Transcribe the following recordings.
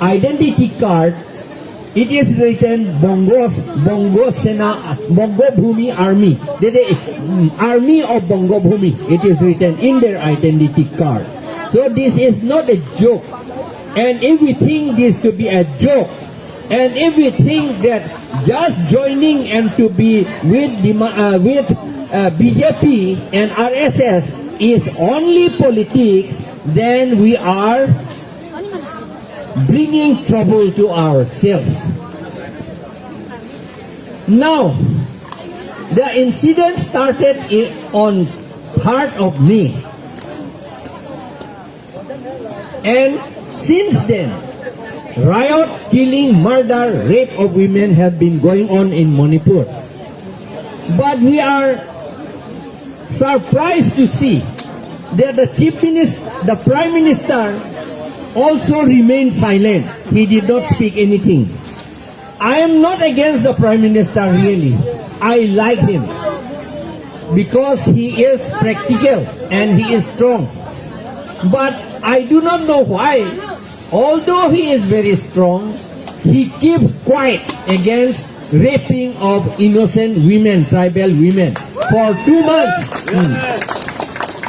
identity card, it is written Bongo Sena, Bongo Bhumi Army. Army of Bongo Bhumi. It is written in their identity card. So this is not a joke. And if we think this to be a joke, and if we think that just joining and to be with BJP and RSS is only politics, then we are bringing trouble to ourselves. Now, the incident started on 3rd of May. And since then, riot, killing, murder, rape of women have been going on in Manipur. But we are surprised to see that the Prime Minister also remained silent. He did not speak anything. I am not against the Prime Minister really. I like him because he is practical and he is strong. But I do not know why, although he is very strong, he keeps quiet against raping of innocent women, tribal women, for 2 months.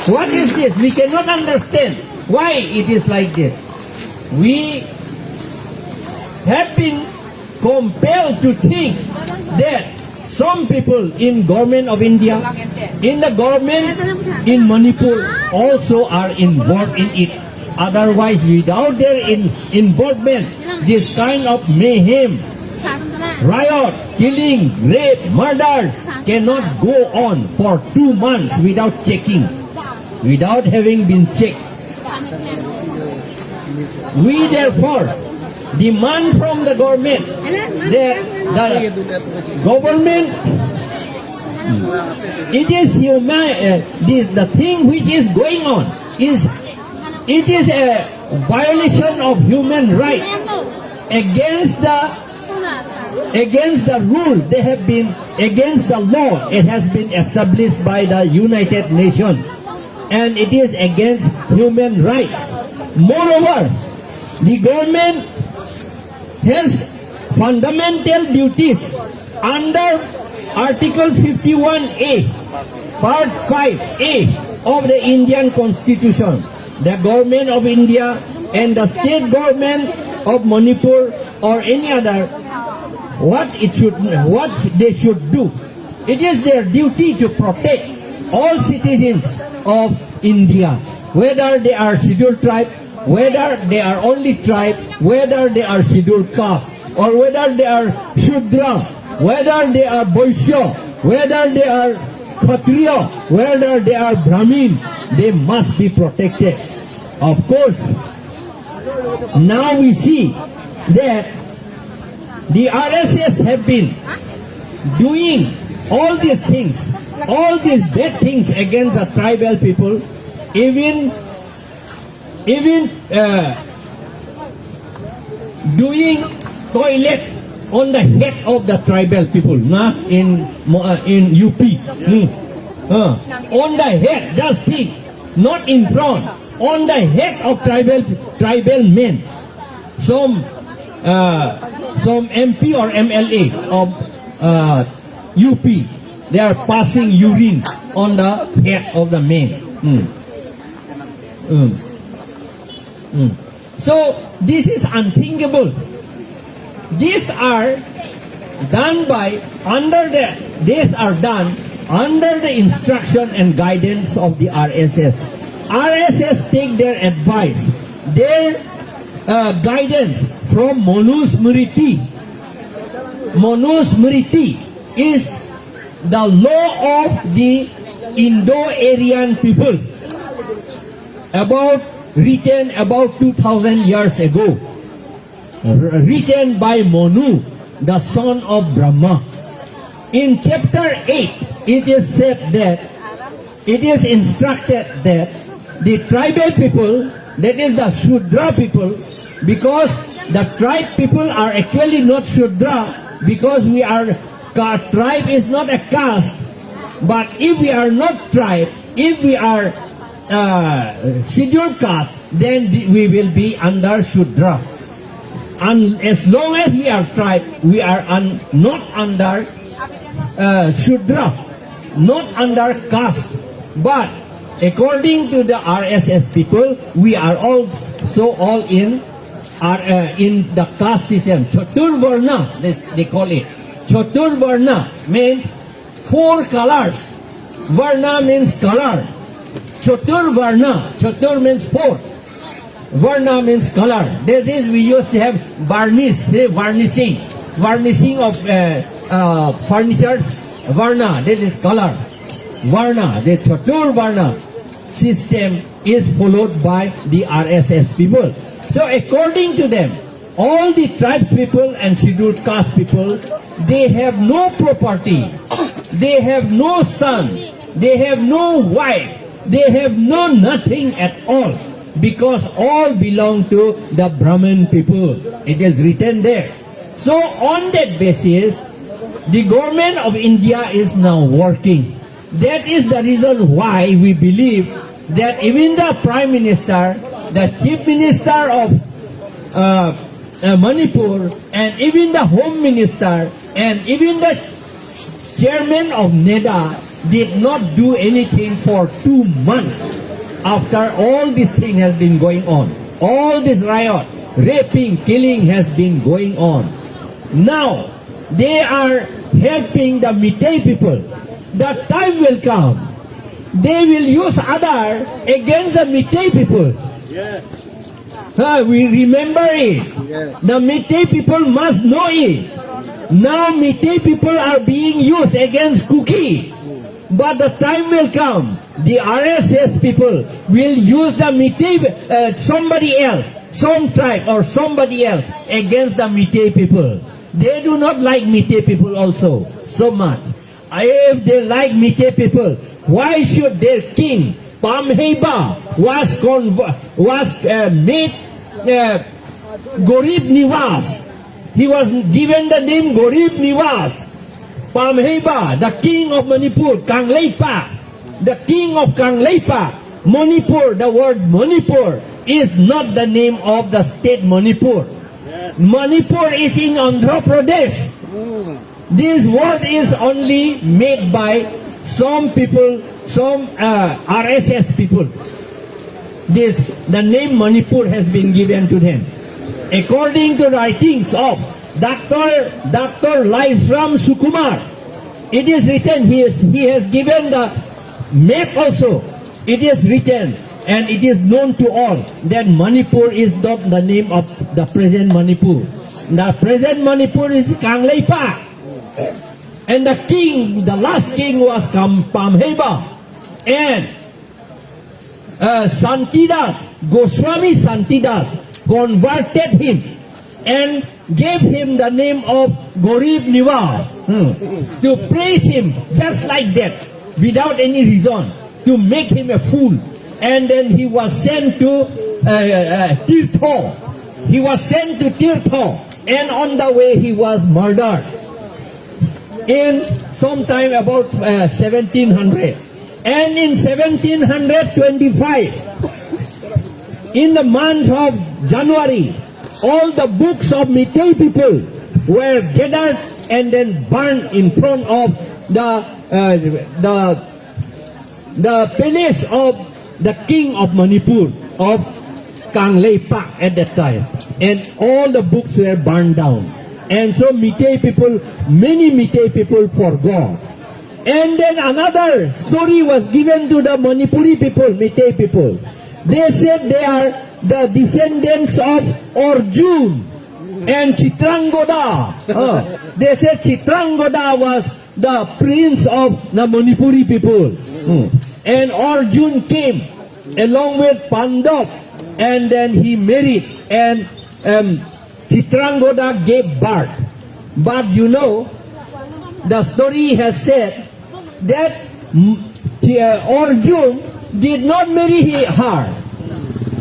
What is this? We cannot understand why it is like this. We have been compelled to think that some people in government of India, in the government in Manipur also are involved in it. Otherwise, without their involvement, this kind of mayhem, riot, killing, rape, murders cannot go on for 2 months without checking, without having been checked. We therefore demand from the government that the government, it is the thing which is going on is a violation of human rights against the rule. They have been against the law. It has been established by the United Nations, and it is against human rights. Moreover, the government has fundamental duties under Article 51A, Part 5A of the Indian Constitution. The government of India and the state government of Manipur or any other, what they should do. It is their duty to protect all citizens of India, whether they are scheduled tribe, whether they are only tribe, whether they are scheduled caste, or whether they are Shudra, whether they are Vaishya, whether they are Kshatriya, whether they are Brahmin, they must be protected. Of course, now we see that the RSS have been doing all these things, all these bad things against the tribal people, even doing toilet on the head of the tribal people, in UP. On the head, just think, not in front, on the head of tribal men. Some MP or MLA of UP, they are passing urine on the head of the men. So this is unthinkable. These are done under the instruction and guidance of the RSS. RSS take their advice, their guidance from Manusmriti. Manusmriti is the law of the Indo-Aryan people, written about 2,000 years ago, written by Manu, the son of Brahma. In chapter 8, it is said that, it is instructed that the tribal people, that is the Shudra people, because the tribe people are actually not Shudra, because tribe is not a caste, but if we are not tribe, if we are scheduled caste, then we will be under Shudra. as long as we are tribe, we are not under Shudra, not under caste. But according to the RSS people, we are also all in the caste system. Chaturvarna, they call it. Chaturvarna means 4 colors. Varna means color. Chaturvarna, Chatur means 4. Varna means color. This is, we used to have varnishing of furniture. Varna, this is color. Varna, the Chatur Varna system is followed by the RSS people. So according to them, all the tribe people and scheduled caste people, they have no property, they have no son, they have no wife, they have no nothing at all, because all belong to the Brahmin people. It is written there. So on that basis, the government of India is now working. That is the reason why we believe that even the Prime Minister, the Chief Minister of Manipur, and even the Home Minister, and even the Chairman of NEDA did not do anything for 2 months after all this thing has been going on. All this riot, raping, killing has been going on. Now, they are helping the Meitei people. The time will come, they will use other against the Meitei people. Yes. We remember it. Yes. The Meitei people must know it. Now Meitei people are being used against Kuki. But the time will come, the RSS people will use the Meitei, somebody else, some tribe or somebody else against the Meitei people. They do not like Meitei people also so much. If they like Meitei people, why should their king, Pamheba, was made Gorib Niwas? He was given the name Gorib Niwas. Pamheba, the king of Manipur, Kangleipa, the king of Kangleipa. Manipur, the word Manipur is not the name of the state Manipur. Yes. Manipur is in Andhra Pradesh. This word is only made by some people, some RSS people. The name Manipur has been given to them. According to writings of Dr. Laisram Sukumar, it is written, he has given the map also. It is written and it is known to all that Manipur is not the name of the present Manipur. The present Manipur is Kangleipa. And the king, the last king was Pamheba. And Santidas, Goswami Santidas converted him and gave him the name of Gorib Niwas to praise him just like that, without any reason, to make him a fool. And then he was sent to Tirtho. He was sent to Tirtho, and on the way he was murdered in sometime about 1700. And in 1725, in the month of January, all the books of Meitei people were gathered and then burned in front of the palace of the king of Manipur, of Kangleipa at that time. And all the books were burned down. And so Meitei people, many Meitei people forgot. And then another story was given to the Manipuri people, Meitei people. They said they are the descendants of Arjun and Chitrangoda. They said Chitrangoda was the prince of the Manipuri people. And Arjun came along with Pandav, and then he married, and Chitrangoda gave birth. But you know, the story has said that Arjun did not marry her.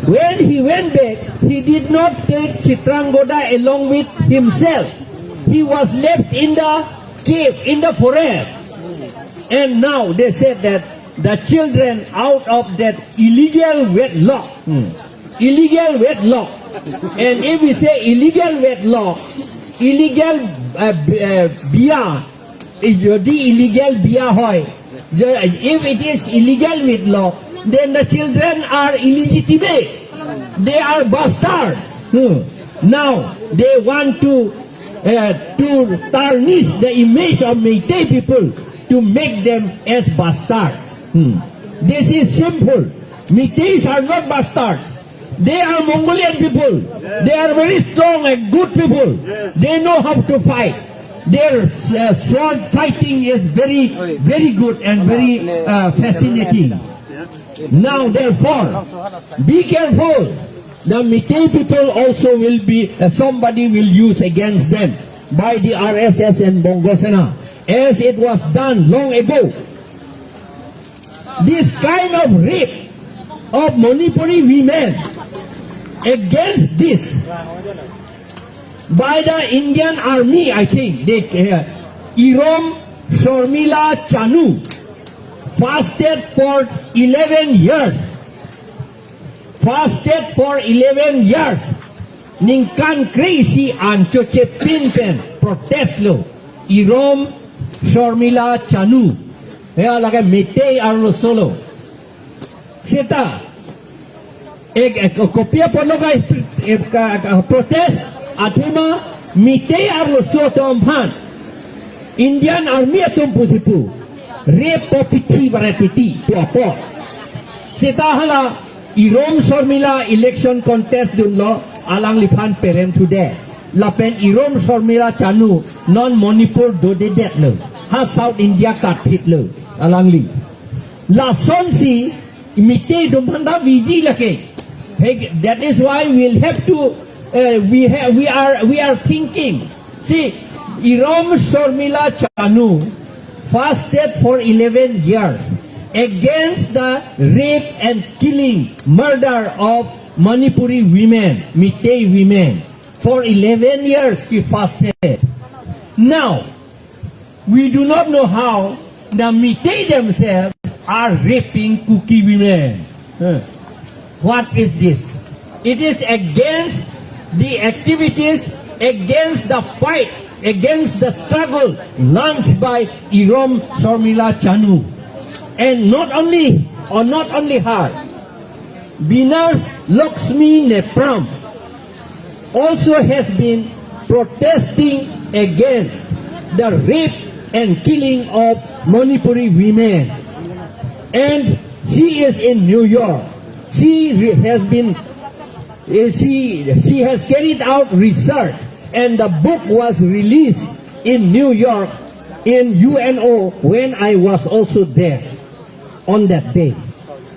When he went back, he did not take Chitrangoda along with himself. He was left in the cave, in the forest. And now they said that the children out of that illegal wedlock, And if we say illegal wedlock, illegal biya, যদি illegal biya hoy, if it is illegal wedlock, then the children are illegitimate. They are bastards. Now they want to tarnish the image of Meitei people to make them as bastards. This is simple. Meiteis are not bastards. They are Mongolian people. They are very strong and good people. They know how to fight. Their sword fighting is very, very good and very fascinating. Now, therefore, be careful. The Meitei people also will be, somebody will use against them by the RSS and Bongosena, as it was done long ago. This kind of rape of Manipuri women against this by the Indian army, I think, they, Irom Shormila Chanu fasted for 11 years. Fasted for 11 years. Ningkan crazy and choche pinten protest lo. Irom Shormila Chanu. Kaya lagay Meitei arlo solo. Sita. Kopya po lo kay protest. Atuma Meitei arlo soto amhan. Indian army atum pusipu. Repopiti varepiti tuapo. Sita hala Irom Shormila election contest dun lo alang lipan perem today. Lapen Irom Shormila Chanu non Manipur do de det lo. Ha South India kat hit lo alang li. La son si Meitei dum handa viji lake. That is why we'll have to we are thinking. See, Irom Shormila Chanu fasted for 11 years against the rape and killing, murder of Manipuri women, Meitei women. For 11 years she fasted. Now, we do not know how the Meitei themselves are raping Kuki women. What is this? It is against the activities, against the fight, against the struggle launched by Irom Shormila Chanu. And not only her, Binar Lakshmi Nepram also has been protesting against the rape and killing of Manipuri women. And she is in New York. She has carried out research, and the book was released in New York in UNO when I was also there on that day.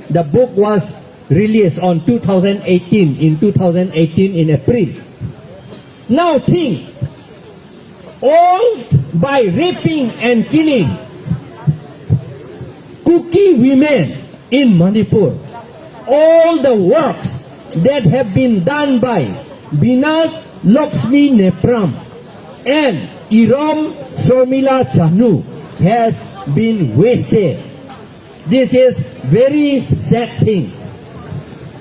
The book was released on 2018, in April. Now think, all by raping and killing Kuki women in Manipur, all the works that have been done by Binar Lakshmi Nepram and Irom Shormila Chanu has been wasted. This is very sad thing.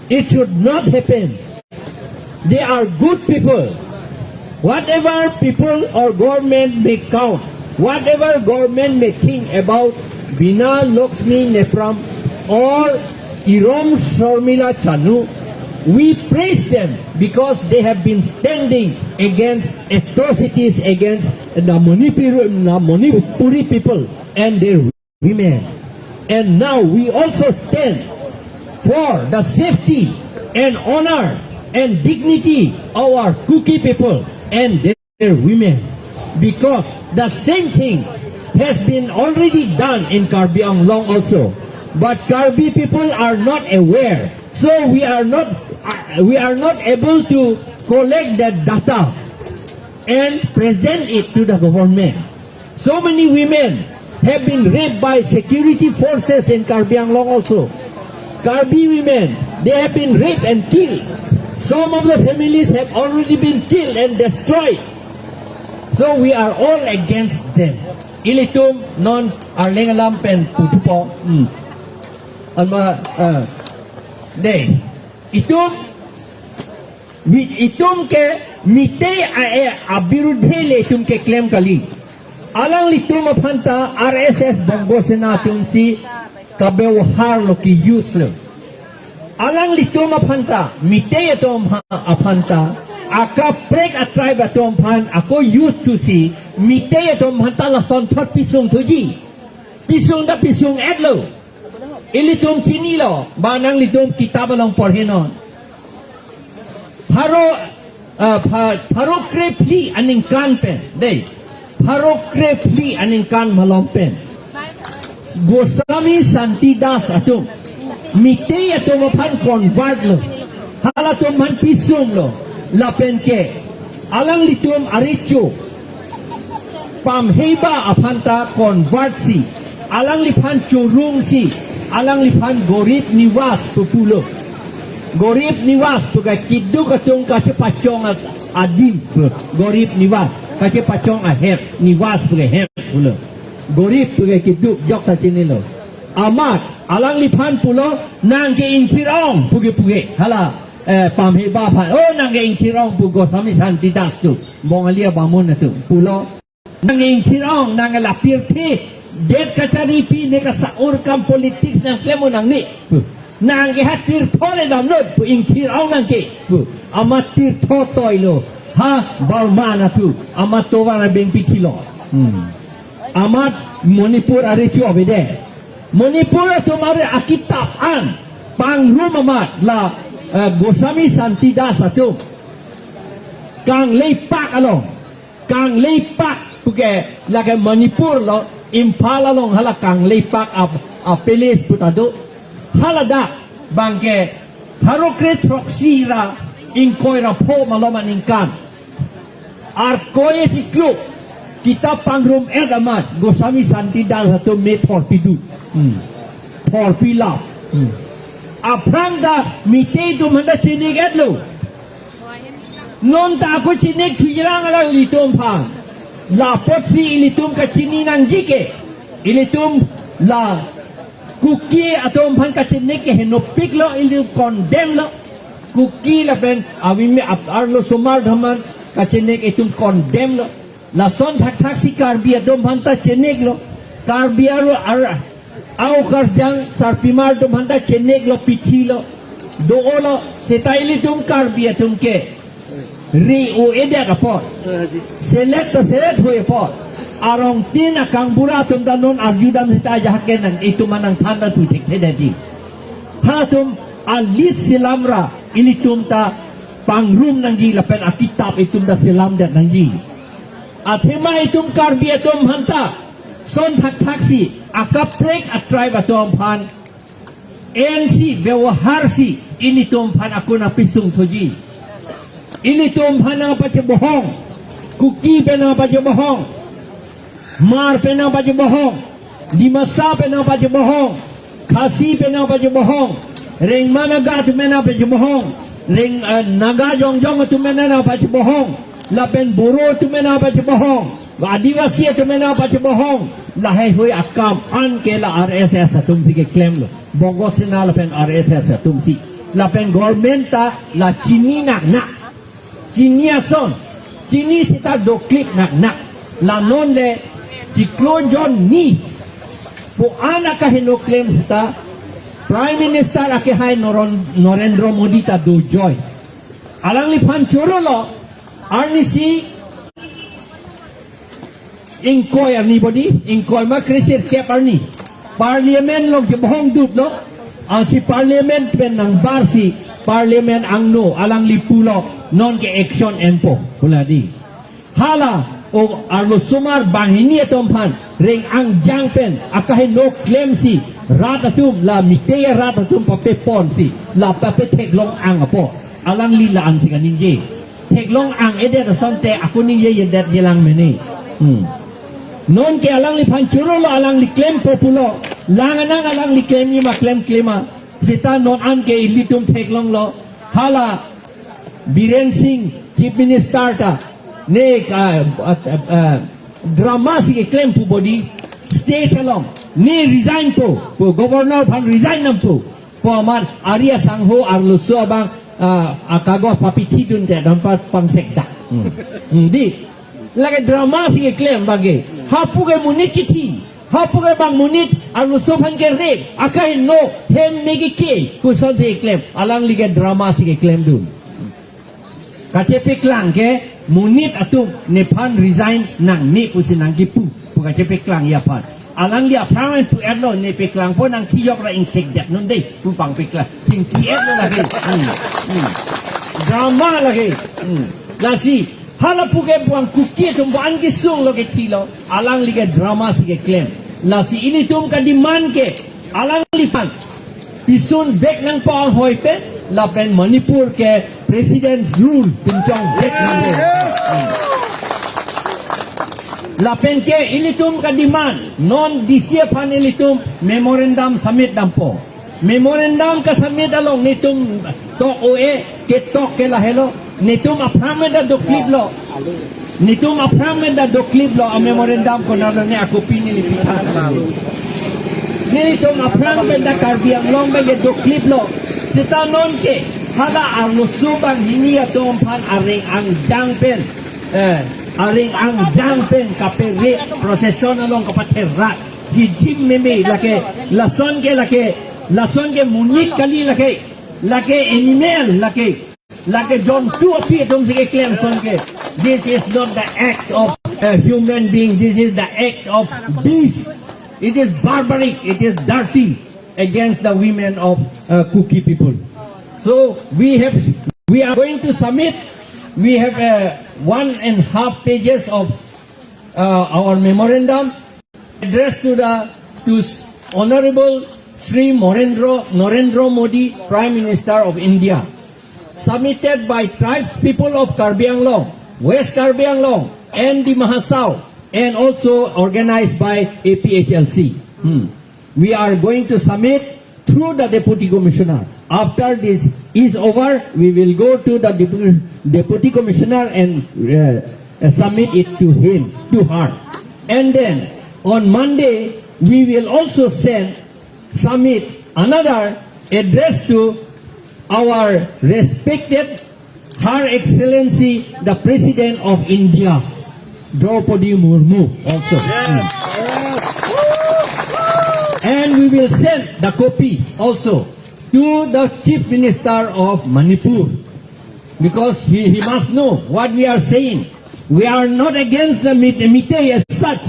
It should not happen. They are good people. Whatever people or government may count, whatever government may think about Binar Lakshmi Nepram or Irom Shormila Chanu, we praise them because they have been standing against atrocities against the Manipuri people and their women. And now we also stand for the safety and honor and dignity of our Kuki people and their women, because the same thing has been already done in Karbi Anglong also. But Karbi people are not aware, so we are not able to collect that data and present it to the government. So many women have been raped by security forces in Karbi Anglong also. Karbi women, they have been raped and killed. Some of the families have already been killed and destroyed. So we are all against them. Ilitum non arlengalam pen putupo. Day. Itum itum ke mite abirudhe le itum ke claim kali alang litum aphanta RSS bongbo sena tum si kabewhar lo ki use lo alang litum aphanta mite atom aphanta aka break a tribe atom phan ako used to see mite atom hanta la son thot pisung thuji pisung da pisung at lo ilitum chini lo banang litum kitab along porhenon Pharo krepli aning kan pen dei Pharo krepli aning kan malom pen Gosami Santidas atum mite atum phan convert lo halatum man pisum lo lapen ke alang litum arichu pam heba aphanta convert si alang liphan churung si alang liphan gorip niwas populo gorip niwas tuga kiddu katung kache pachong adim gorip niwas kache pachong ahir niwas tuga hem pulo gorip tuga kiddu jok ta chinilo amat alang liphan pulo nang ke intirong puge hala pam heba phan nang ke intirong pugo sami santidas tu bongalia bamun tu pulo nang ke intirong nang lapir thi det kachari pi ne ka saur kam politics nang klemo nang ni nang ke hatir thole dam no ing thir au nang ke amat tir tho toilo ha balmana tu amat to wara beng pitilo amat Manipur are chu obede Manipur to mare akitap an pangrum amat la Gosami Santidas atu kang leipak along kang leipak puke la ke Manipur lo impala long hala kang leipak a peles putado halada bangke harokre troksira inkoira po maloman ingkan arkoye siklu kita pangrum edamat Gosami Santidas satu metor pidu torpila apranga mite tu manda chinik etlo non ta ko chinik thujirang ala litum phang la potsi ilitum ka chini nang jike ilitum la Kuki atom phan kachenek ke henopik lo ilu condemn lo Kuki la ben awime arlo somar dhaman kachenek itum condemn lo la son thak si karbi atom phan ta chenek lo karbiaro ar au karjang sarpimar dom phan ta chenek lo pithi lo do lo setaili tum karbi atum ke ri o eda ka pot select hoye pot arong tin akang bura tum danon arjudan hita jahken nang itu manang thanda tu thik thedati hatum alis silamra ini tum ta pangrum nang ji lapen akitab itum da silam dat nang ji athema itum karbi atum hanta son thak si akaprek a tribe atum phan ANC bewahar si ini tum phan akuna pisung thoji ini tum phan ang pachebohong Kuki pena pachebohong Mar pena baju bohong, Dimasa pena baju bohong, Khasi pena baju bohong, Ring Managa tu mena baju bohong, Ring Naga Jongjong tu mena baju bohong, Lapen Boro tu mena baju bohong, Adivasi tu mena baju bohong, Lahai hui akam an ke la RSS tum si ke claim lo, Bongo sena lapen RSS tum si, Lapen government ta la Chini nak, Chini ason, Chini sita do clip nak, La non le Ciklon John ni po anak kahino claim sita Prime Minister akihay Narendra Modi ta do joy alang liphan choro lo arni si inkoy arni body inkoy ma krisir kep arni parliament lo jebohong dut lo ang si parliament pen nang bar si parliament ang no alang lipulo non ke action empo pula di hala o arlo sumar bangini atom phan ring ang jangpen akahin no claim si ratatum la miteya ratatum pape pon si la pape teklong ang apo alang lila ang si kaninje teklong ang ede da sonte ako ninje yedet yelang meni non ke alang li phan churo lo alang li claim populo langanang alang li claim ni ma claima sita non an ke ilitum teklong lo hala Biren Singh chief minister ta ne drama si claim pu body stay along ne resign po governor phan resign nam po amar aria sangho arlo so bang akago papiti dun te dampat pangsekda di lagi drama sige claim bagi hapuge munit kiti hapuge bang munit anu sopan ke rep akai no hem megi ke kuson sige claim alang lige drama sige claim dun kacepe klang ke munit atum nephan resign nang ne kusinang kipu kacepe klang ya pat alang dia prangan tu erlo ne pe klang pon nang kiyok ra insek dak nun dei tu pang pe klang sing kiet lo lagi drama lagi lasi hala puge buang kuki tum buang gisung lo ke kilo alang liga drama sige claim lasi ini tum ka demand ke alang lipan pisun bek nang paang hoi pe la pen Manipur ke president rule pinchong bek nang lapen ke ilitum ka demand non disia pan ilitum memorandum summit dampo memorandum ka summit along nitum to oe ke to ke lahelo nitum aprameda do clip lo nitum aprameda do clip lo a memorandum ko na ne ako pinili pita nitum aprameda karbiang long be do clip lo sita non ke hala arno subang hini atom pan areng ang jangpen aring ang jangpen kapere prosesyon along kapaterat hijim meme lake lason ke munit kali lake animal lake John 2 api tum sige claim son ke this is not the act of a human being, this is the act of beast. It is barbaric, it is dirty against the women of Kuki people. So we are going to submit. We have 1.5 pages of our memorandum addressed to Honorable Sri Narendra Modi, Prime Minister of India, submitted by tribe people of Karbi Anglong, West Karbi Anglong, and the Mahasau, and also organized by APHLC. We are going to submit through the Deputy Commissioner. After this is over, we will go to the Deputy Commissioner and submit it to him, to her. And then on Monday, we will also submit another address to our respected Her Excellency, the President of India, Draupadi Murmu also. And we will send the copy also to the Chief Minister of Manipur, because he must know what we are saying. We are not against the Meitei as such.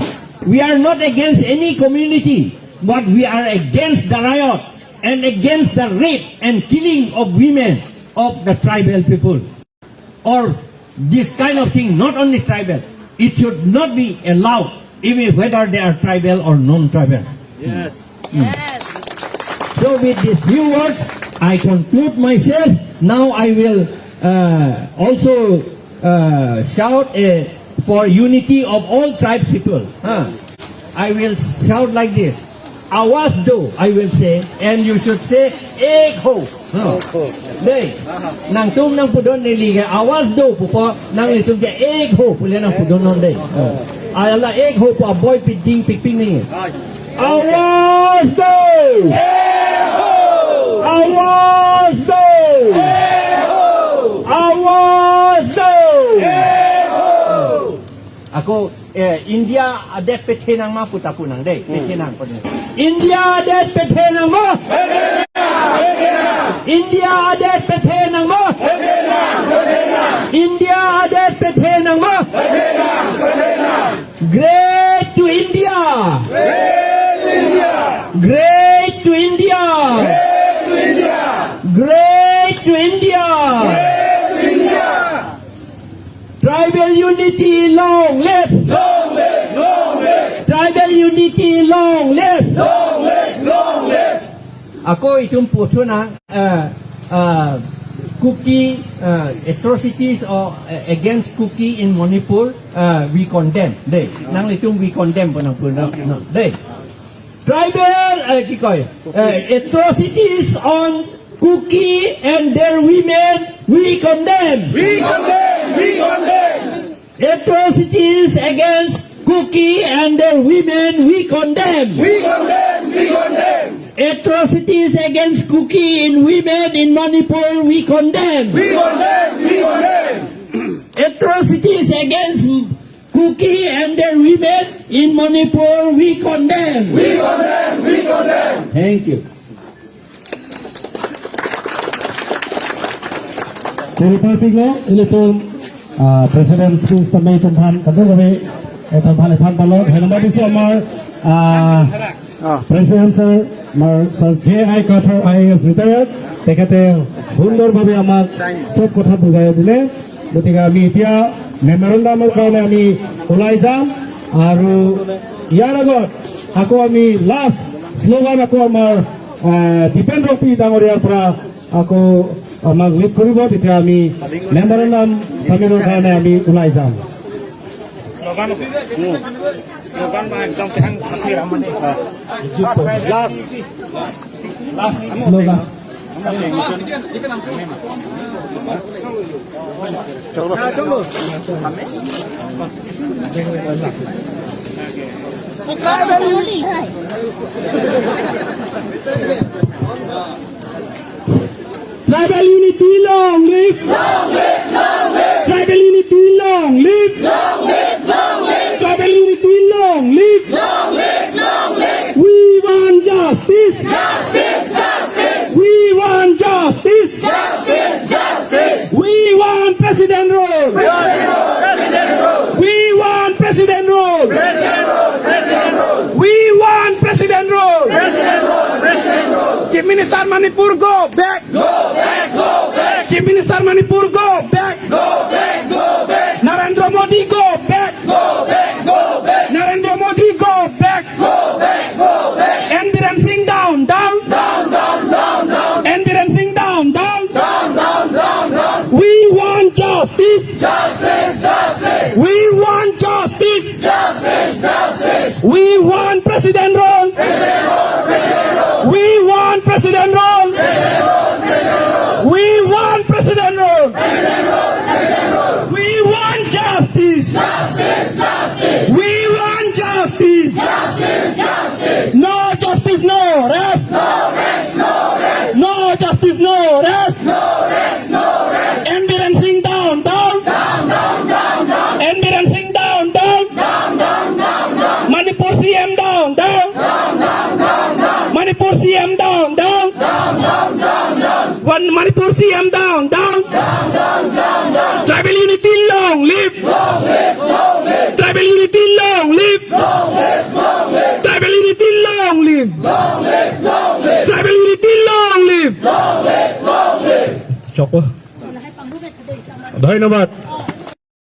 We are not against any community, but we are against the riot and against the rape and killing of women of the tribal people. Or this kind of thing, not only tribal, it should not be allowed, even whether they are tribal or non-tribal. Yes. Yes. So with these few words, I conclude myself. Now I will also shout for unity of all tribes people. I will shout like this. Awas do, I will say, and you should say, Ek ho. Day. Nang tum nang pudon niliga, awas do po nang litum dia Ek ho, pula nang pudon non day. Ayala Ek ho po aboy piding pikping ni. Awas do! Awas do! Awas do! Ako India adet petenang ma putapunang day petenang po. India adet petenang mo. India adet petenang mo. India adet petenang mo. Great to India. Great to India! Great to India! Tribal unity, long live! Long live! Long live! Tribal unity, long live! Long live! Long live! Ako itong puso ng Kuki atrocities or against Kuki in Manipur, we condemn. Day. Nang itong we condemn po ng puno. Day. Tribal atrocities on Kuki and their women, we condemn. We condemn! We condemn! Atrocities against Kuki and their women, we condemn. We condemn! We condemn! Atrocities against Kuki in women in Manipur, we condemn. We condemn. We condemn. Atrocities against Kuki and their women in Manipur, we condemn. We condemn. We condemn. Thank you. Territorial Ilitum President Speech the May Tumpan Kadugawe Tumpan Pampalo Hanabadi Somar President Sir Sir J.I. Carter IAS retired তেখেতে সুন্দৰভাৱে আমাক সব কথা বুজাই দিলে গতিকে আমি এতিয়া মেমৰেণ্ডামৰ কাৰণে আমি ওলাই যাম আৰু ইয়াৰ আগত আকৌ আমি লাষ্ট শ্লোগান আকৌ আমাৰ দীপেন্দ্ৰ পি ডাঙৰীয়াৰ পৰা আকৌ আমাক লিড কৰিব তেতিয়া আমি মেমৰেণ্ডাম চামিলৰ কাৰণে আমি ওলাই যাম slogan mah ekdom kehang khatir amane last slogan Tribal unity long live! Long live. Long live. Tribal unity long live! Long live. Long live. Tribal unity long live! Long live. Long live. We want justice! Justice. Justice. We want justice! Justice. Justice. We want President rule! President rule. President rule. We want President rule! President rule. President rule. We want President rule! President rule. President rule. Chief Minister Manipur, go back! Go back. Go back. Chief Minister Manipur, go back! Go back. Go back. Narendra Modi, go back! Go back. Go back. Narendra Modi, go back! Go back. Go back. And Biren Singh down, down! Down. Down. Down. Down. And Biren Singh down, down! Down. Down. Down. Down. We want justice! Justice. Justice. We want justice! Justice. Justice. We want President rule! President rule. President rule. We want President rule! President rule. President rule. We want President rule! President rule. President rule. We want justice! Justice. Justice. We want justice! Justice. Justice. No justice, no rest! No rest. No rest. No justice, no rest! No rest. No rest. And Biren Singh down, down! Down. Down. Down. Down. And Biren Singh down, down! Down. Down. Down. Down. Manipur CM down, down! Down. Down. Down. Down. Manipur CM down, down! Down. Down. Down. Down. One Manipur CM down, down! Down. Down. Down. Down. Tribal unity long live! Long live. Long live. Tribal unity long live! Long live. Long live. Tribal unity long live! Long live. Long live. Tribal unity long live! Long live. Long live. ধন্যবাদ